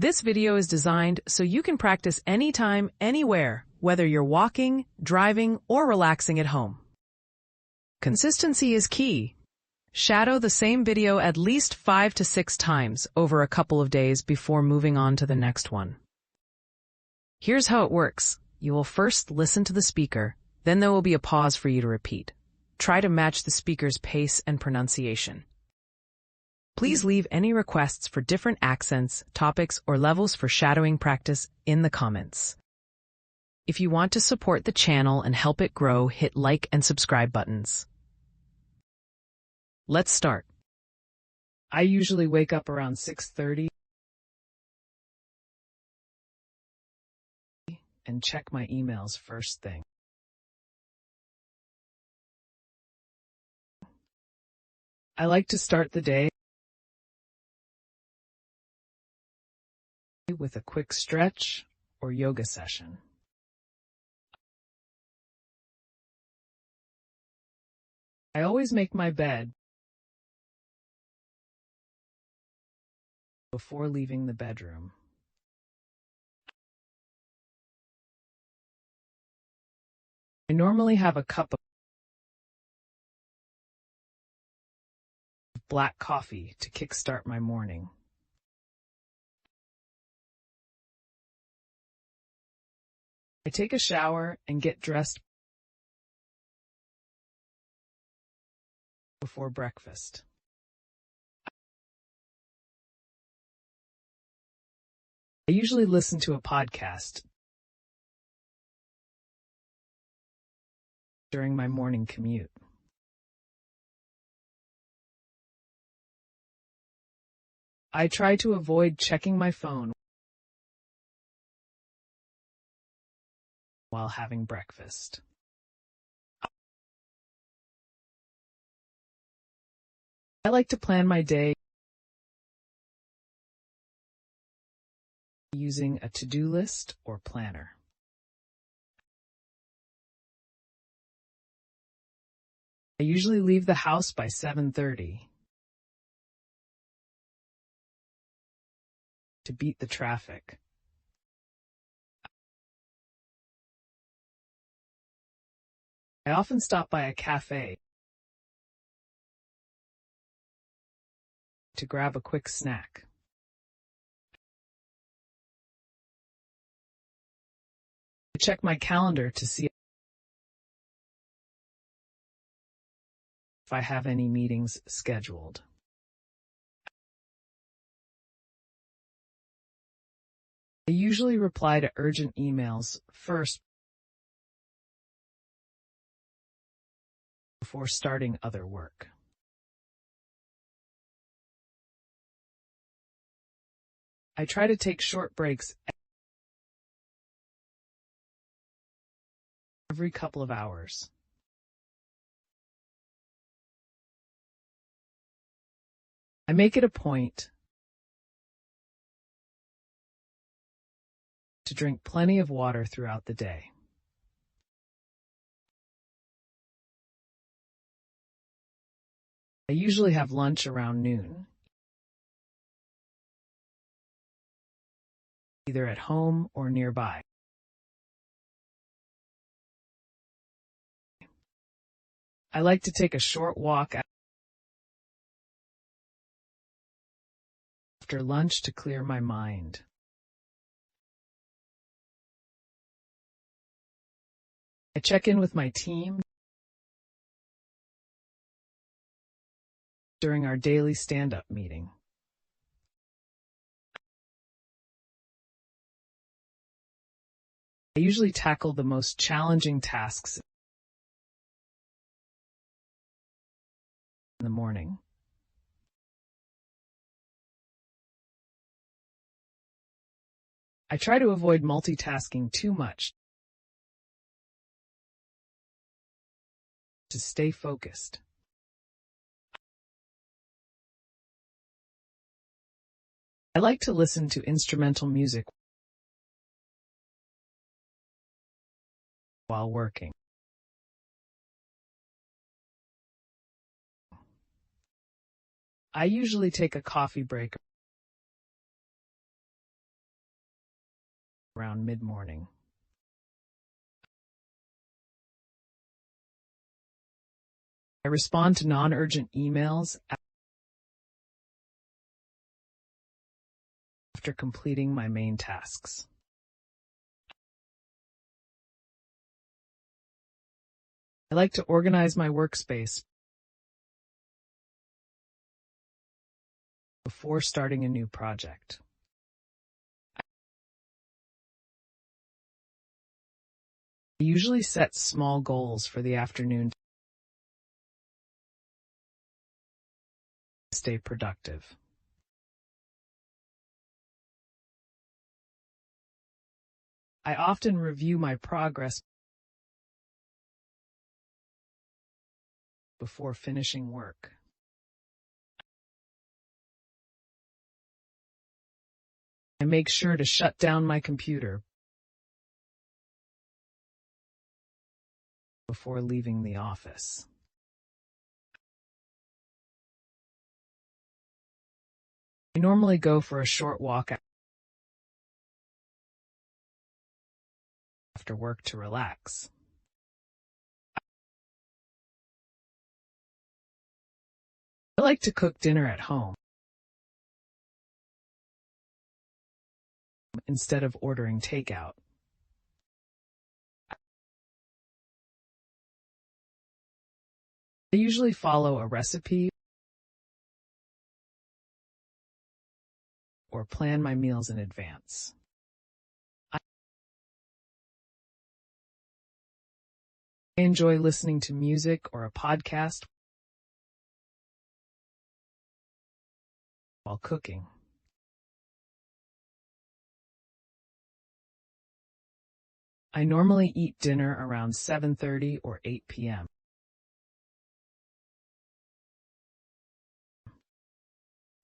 This video is designed so you can practice anytime, anywhere, whether you're walking, driving, or relaxing at home. Consistency is key. Shadow the same video at least 5 to 6 times over a couple of days before moving on to the next one. Here's how it works. You will first listen to the speaker, then there will be a pause for you to repeat. Try to match the speaker's pace and pronunciation. Please leave any requests for different accents, topics, or levels for shadowing practice in the comments. If you want to support the channel and help it grow, hit like and subscribe buttons. Let's start. I usually wake up around 6:30 and check my emails first thing. I like to start the day with a quick stretch or yoga session. I always make my bed before leaving the bedroom. I normally have a cup of black coffee to kickstart my morning. I take a shower and get dressed before breakfast. I usually listen to a podcast during my morning commute. I try to avoid checking my phone while having breakfast. I like to plan my day using a to-do list or planner. I usually leave the house by 7:30 to beat the traffic. I often stop by a cafe to grab a quick snack. I check my calendar to see if I have any meetings scheduled. I usually reply to urgent emails first before starting other work. I try to take short breaks every couple of hours. I make it a point to drink plenty of water throughout the day. I usually have lunch around noon, either at home or nearby. I like to take a short walk after lunch to clear my mind. I check in with my team during our daily stand-up meeting. I usually tackle the most challenging tasks in the morning. I try to avoid multitasking too much to stay focused. I like to listen to instrumental music while working. I usually take a coffee break around mid-morning. I respond to non-urgent emails after completing my main tasks. I like to organize my workspace before starting a new project. I usually set small goals for the afternoon to stay productive. I often review my progress before finishing work. I make sure to shut down my computer before leaving the office. I normally go for a short walk after work to relax. I like to cook dinner at home instead of ordering takeout. I usually follow a recipe or plan my meals in advance. I enjoy listening to music or a podcast while cooking. I normally eat dinner around 7:30 or 8 p.m.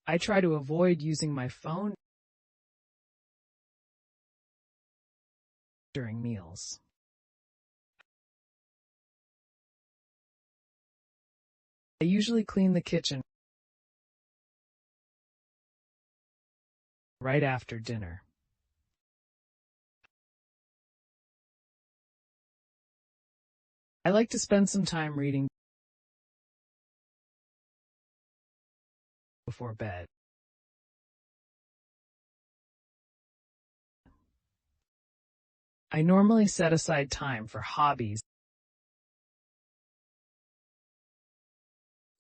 I try to avoid using my phone during meals. I usually clean the kitchen right after dinner. I like to spend some time reading before bed. I normally set aside time for hobbies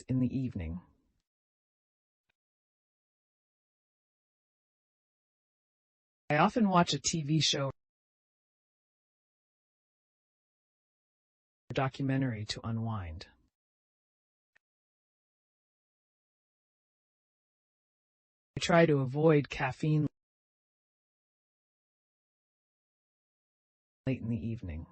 in the evening. I often watch a TV show or documentary to unwind. I try to avoid caffeine late in the evening.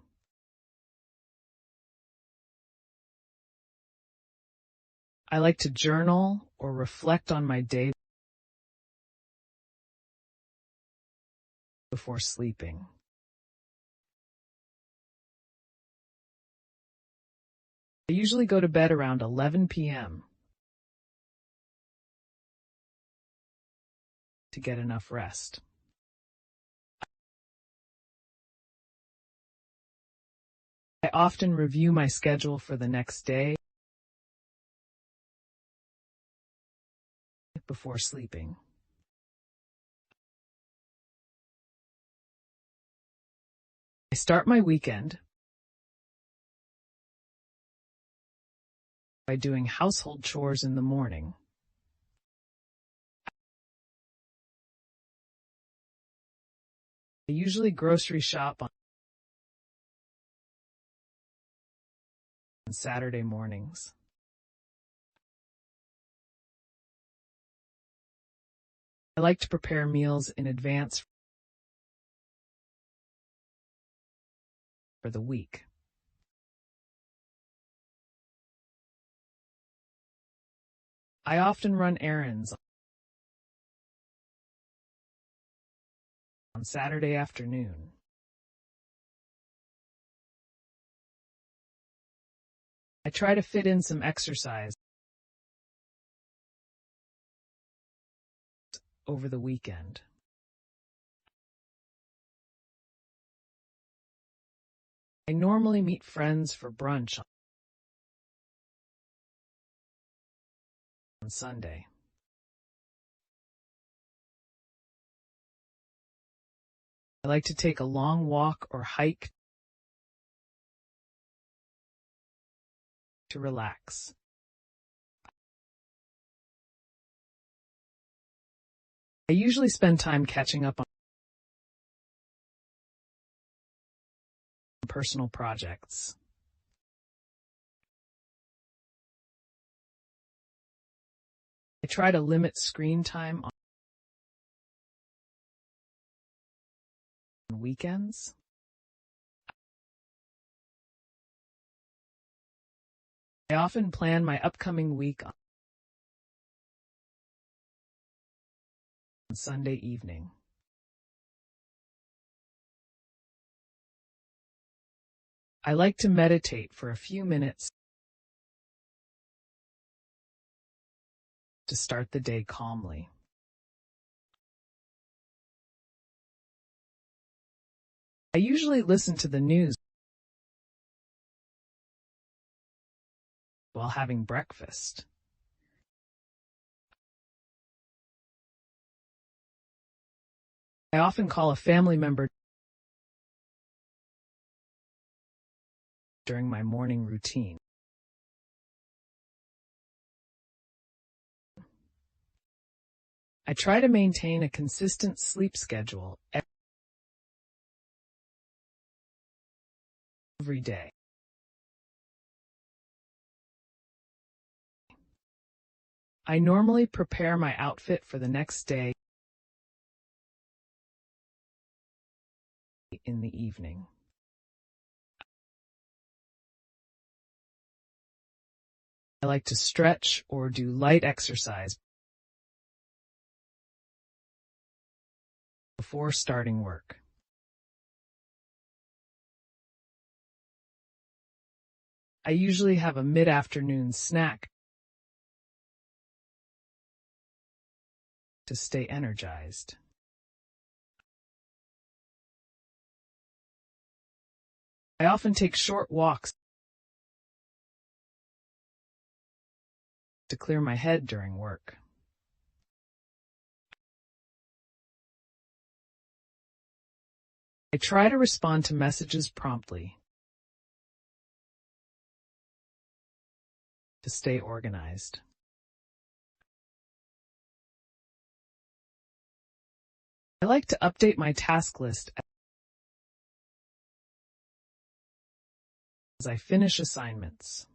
I like to journal or reflect on my day before sleeping. I usually go to bed around 11 p.m. to get enough rest. I often review my schedule for the next day before sleeping. I start my weekend by doing household chores in the morning. I usually grocery shop on Saturday mornings. I like to prepare meals in advance for the week. I often run errands on Saturday afternoon. I try to fit in some exercise over the weekend. I normally meet friends for brunch on Sunday. I like to take a long walk or hike to relax. I usually spend time catching up on personal projects. I try to limit screen time on weekends. I often plan my upcoming week on Sunday evening. I like to meditate for a few minutes to start the day calmly. I usually listen to the news while having breakfast. I often call a family member during my morning routine. I try to maintain a consistent sleep schedule every day. I normally prepare my outfit for the next day in the evening. I like to stretch or do light exercise before starting work. I usually have a mid-afternoon snack to stay energized. I often take short walks to clear my head during work. I try to respond to messages promptly to stay organized. I like to update my task list as I finish assignments.